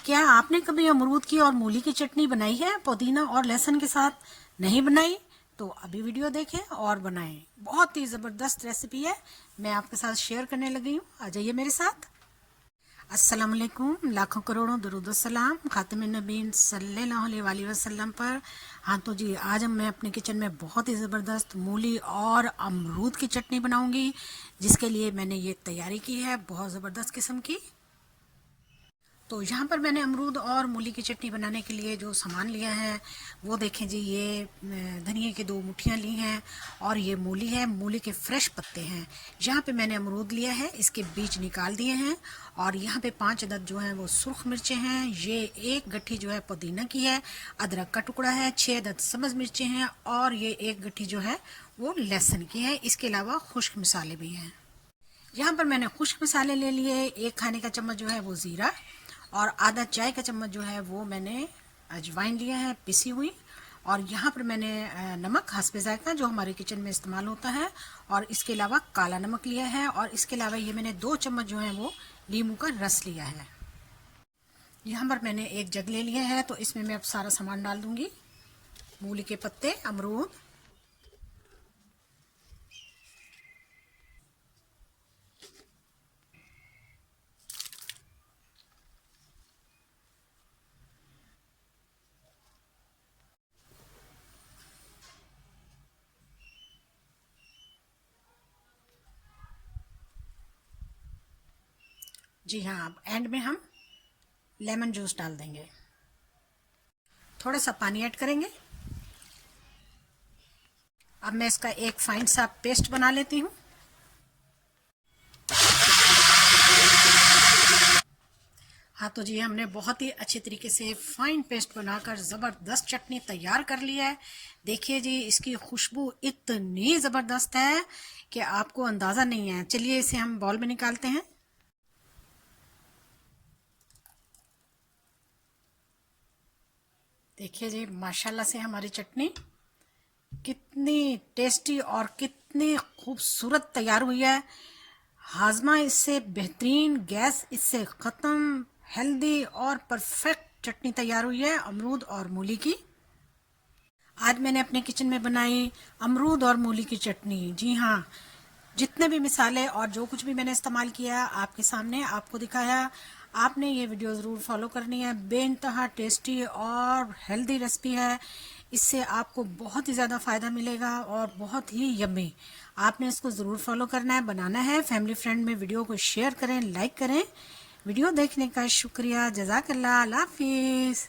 क्या आपने कभी अमरूद की और मूली की चटनी बनाई है पुदीना और लहसुन के साथ? नहीं बनाई तो अभी वीडियो देखें और बनाएं। बहुत ही ज़बरदस्त रेसिपी है, मैं आपके साथ शेयर करने लगी हूँ। आ जाइए मेरे साथ। अस्सलाम वालेकुम, लाखों करोड़ों दरूद सलाम खातिमुन नबीन सल्लल्लाहु अलैहि वसल्लम पर। हाँ तो जी, आज मैं अपने किचन में बहुत ही ज़बरदस्त मूली और अमरूद की चटनी बनाऊंगी, जिसके लिए मैंने ये तैयारी की है बहुत ज़बरदस्त किस्म की। तो यहाँ पर मैंने अमरूद और मूली की चटनी बनाने के लिए जो सामान लिया है वो देखें जी, ये धनिए की 2 मुट्ठियाँ ली हैं और ये मूली है, मूली के फ्रेश पत्ते हैं। यहाँ पे मैंने अमरूद लिया है, इसके बीज निकाल दिए हैं। और यहाँ पे 5 अदद जो हैं वो सुर्ख मिर्चें हैं। ये 1 गट्ठी जो है पुदीना की है, अदरक का टुकड़ा है, 6 अदद सब्ज़ मिर्चें हैं और ये 1 गट्ठी जो है वो लहसुन की है। इसके अलावा खुश्क मसाले भी हैं। यहाँ पर मैंने खुश्क मसाले ले लिए, 1 खाने का चम्मच जो है वो ज़ीरा और आधा चाय का चम्मच जो है वो मैंने अजवाइन लिया है पिसी हुई। और यहाँ पर मैंने नमक हस्बे ज़ायक़ा जो हमारे किचन में इस्तेमाल होता है, और इसके अलावा काला नमक लिया है। और इसके अलावा ये मैंने 2 चम्मच जो है वो नींबू का रस लिया है। यहाँ पर मैंने 1 जग ले लिया है, तो इसमें मैं अब सारा सामान डाल दूँगी। मूली के पत्ते, अमरूद, जी हाँ, अब एंड में हम लेमन जूस डाल देंगे, थोड़ा सा पानी ऐड करेंगे। अब मैं इसका एक फाइन सा पेस्ट बना लेती हूँ। हाँ तो जी, हमने बहुत ही अच्छे तरीके से फाइन पेस्ट बनाकर ज़बरदस्त चटनी तैयार कर लिया है। देखिए जी, इसकी खुशबू इतनी ज़बरदस्त है कि आपको अंदाज़ा नहीं है। चलिए इसे हम बाउल में निकालते हैं। देखिए जी, माशाल्लाह से हमारी चटनी कितनी टेस्टी और कितनी खूबसूरत तैयार हुई है। हाजमा इससे बेहतरीन, गैस इससे ख़त्म, हेल्दी और परफेक्ट चटनी तैयार हुई है अमरूद और मूली की। आज मैंने अपने किचन में बनाई अमरूद और मूली की चटनी। जी हाँ, जितने भी मिसाले और जो कुछ भी मैंने इस्तेमाल किया आपके सामने आपको दिखाया। आपने ये वीडियो ज़रूर फॉलो करनी है। बेइंतहा टेस्टी और हेल्दी रेसिपी है, इससे आपको बहुत ही ज़्यादा फ़ायदा मिलेगा और बहुत ही यम्मी। आपने इसको ज़रूर फॉलो करना है, बनाना है। फैमिली फ्रेंड में वीडियो को शेयर करें, लाइक करें। वीडियो देखने का शुक्रिया। जज़ाकल्लाह। अल्लाह हाफिज़।